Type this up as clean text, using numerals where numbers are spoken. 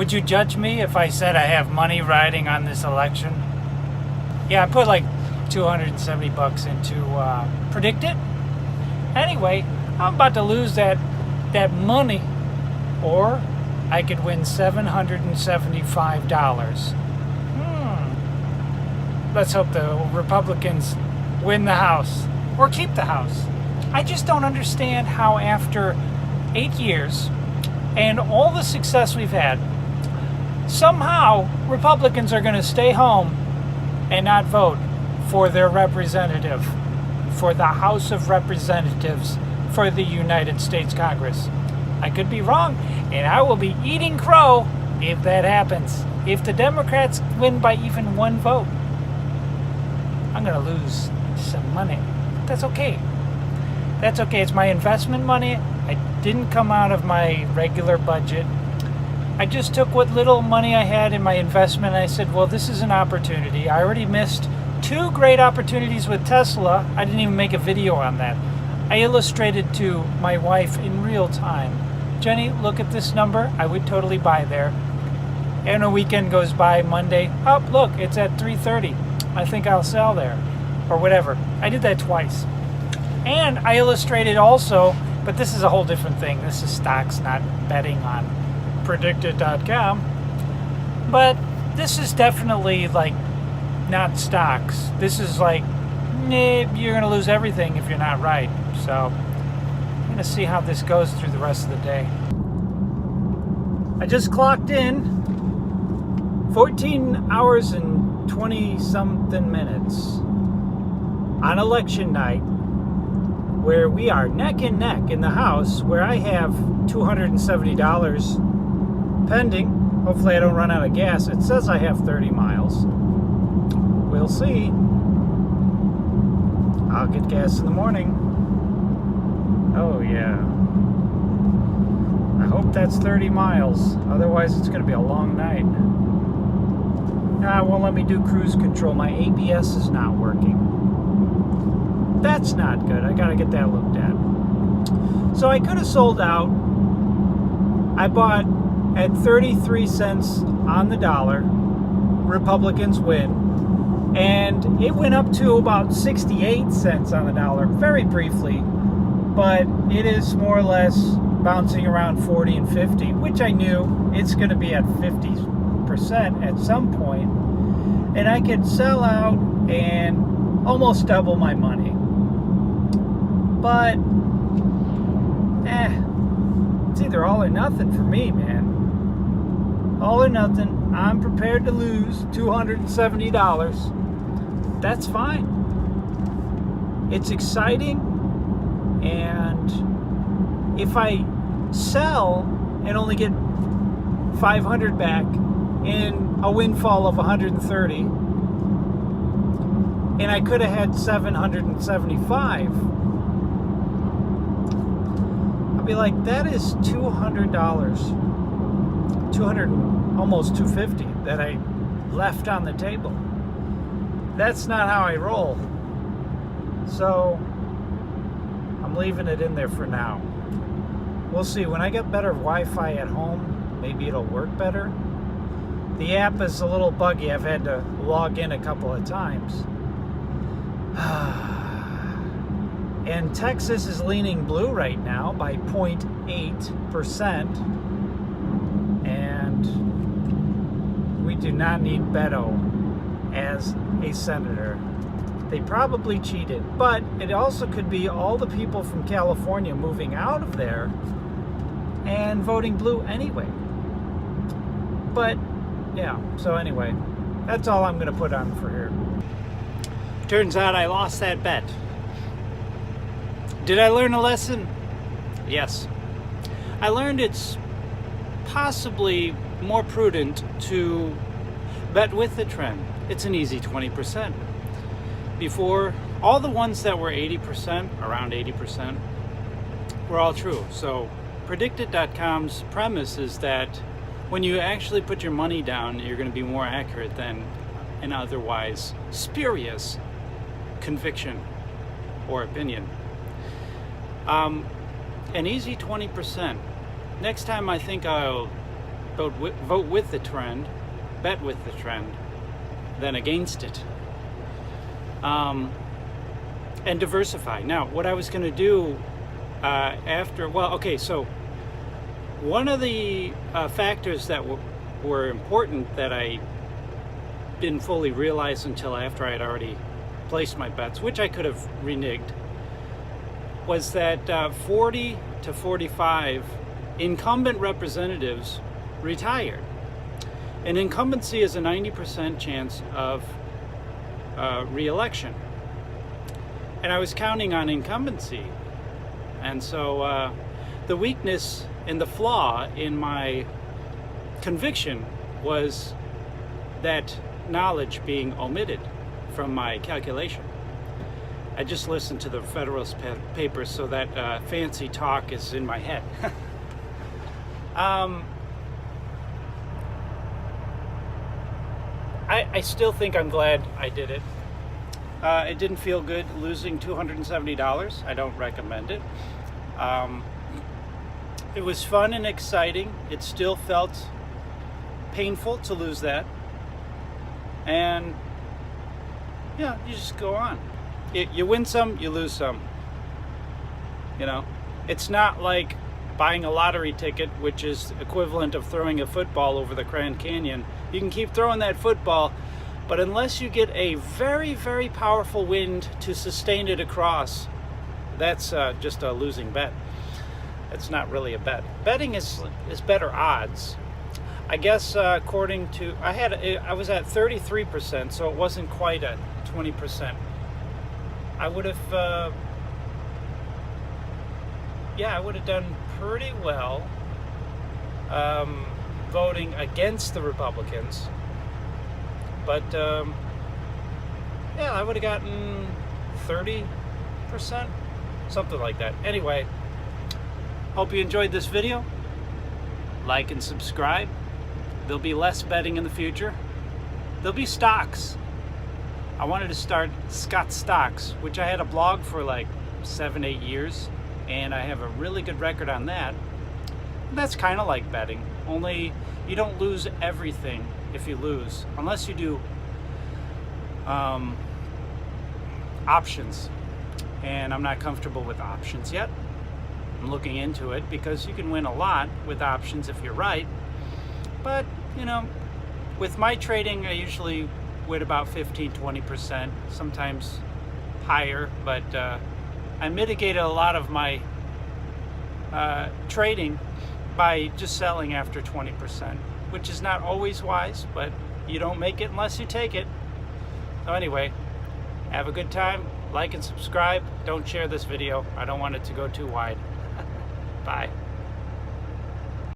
Would you judge me if I said I have money riding on this election? Yeah, I put like $270 into Predict It. Anyway, I'm about to lose that money, or I could win $775. Let's hope the Republicans win the House or keep the House. I just don't understand how after 8 years and all the success we've had, somehow Republicans are going to stay home and not vote for their representative, for the House of Representatives, for the United States Congress. I could be wrong, and I will be eating crow if that happens. If the Democrats win by even one vote, I'm going to lose some money. That's okay. That's okay. It's my investment money. I didn't come out of my regular budget. I just took what little money I had in my investment and I said, well, this is an opportunity. I already missed 2 great opportunities with Tesla. I didn't even make a video on that. I illustrated to my wife in real time. Jenny, look at this number. I would totally buy there. And a weekend goes by, Monday. Oh, look, it's at 3:30. I think I'll sell there. Or whatever. I did that twice. And I illustrated also, but this is a whole different thing. This is stocks, not betting on predicted.com. But this is definitely like not stocks. This is like, you're going to lose everything if you're not right. So I'm going to see how this goes through the rest of the day. I just clocked in 14 hours and 20 something minutes on election night, where we are neck and neck in the House, where I have $270 pending. Hopefully I don't run out of gas. It says I have 30 miles. We'll see. I'll get gas in the morning. Oh yeah. I hope that's 30 miles. Otherwise it's going to be a long night. It won't let me do cruise control. My ABS is not working. That's not good. I gotta get that looked at. So I could have sold out. I bought at 33 cents on the dollar. Republicans win. And it went up to about 68 cents on the dollar very briefly. But it is more or less bouncing around 40 and 50, which I knew it's going to be at 50% at some point. And I could sell out and almost double my money. But, it's either all or nothing for me, man. All or nothing. I'm prepared to lose $270. That's fine. It's exciting, and if I sell and only get 500 back in a windfall of 130, and I could have had 775, I'll be like, that is $200, almost $250 that I left on the table. That's not how I roll. So I'm leaving it in there for now. We'll see. When I get better Wi-Fi at home, maybe it'll work better. The app is a little buggy. I've had to log in a couple of times. And Texas is leaning blue right now by 0.8%. And we do not need Beto as a senator. They probably cheated, but it also could be all the people from California moving out of there and voting blue anyway. But yeah, so anyway, that's all I'm going to put on for here. Turns out I lost that bet. Did I learn a lesson? Yes. I learned it's possibly more prudent to bet with the trend. It's an easy 20%. Before, all the ones that were 80%, around 80%, were all true. So Predicted.com's premise is that when you actually put your money down, you're going to be more accurate than an otherwise spurious conviction or opinion. An easy 20%. Next time I think I'll vote with the trend, bet with the trend, than against it. And diversify. Now, what I was going to do so one of the factors that were important that I didn't fully realize until after I had already placed my bets, which I could have reneged, was that 40 to 45 incumbent representatives retired. And incumbency is a 90% chance of re-election. And I was counting on incumbency. And so the weakness and the flaw in my conviction was that knowledge being omitted from my calculation. I just listened to the Federalist Papers, so that fancy talk is in my head. I still think I'm glad I did it. It didn't feel good losing $270. I don't recommend it. It was fun and exciting. It still felt painful to lose that. And yeah, you just go on. You win some, you lose some. You know, it's not like buying a lottery ticket, which is equivalent of throwing a football over the Grand Canyon. You can keep throwing that football, but unless you get a very, very powerful wind to sustain it across, that's just a losing bet. It's not really a bet. Betting is better odds. I guess according to, I was at 33%, so it wasn't quite at 20%. I would have, I would have done pretty well voting against the Republicans. But I would have gotten 30%, something like that. Anyway, hope you enjoyed this video. Like and subscribe. There'll be less betting in the future. There'll be stocks. I wanted to start Scott Stocks, which I had a blog for like 7-8 years, and I have a really good record on that. That's kind of like betting, only you don't lose everything if you lose, unless you do options, and I'm not comfortable with options yet. I'm looking into it because you can win a lot with options if you're right, but you know, with my trading I usually win about 15-20%, sometimes higher, but I mitigated a lot of my trading by just selling after 20%, which is not always wise, but you don't make it unless you take it. So anyway, have a good time. Like and subscribe. Don't share this video. I don't want it to go too wide. Bye.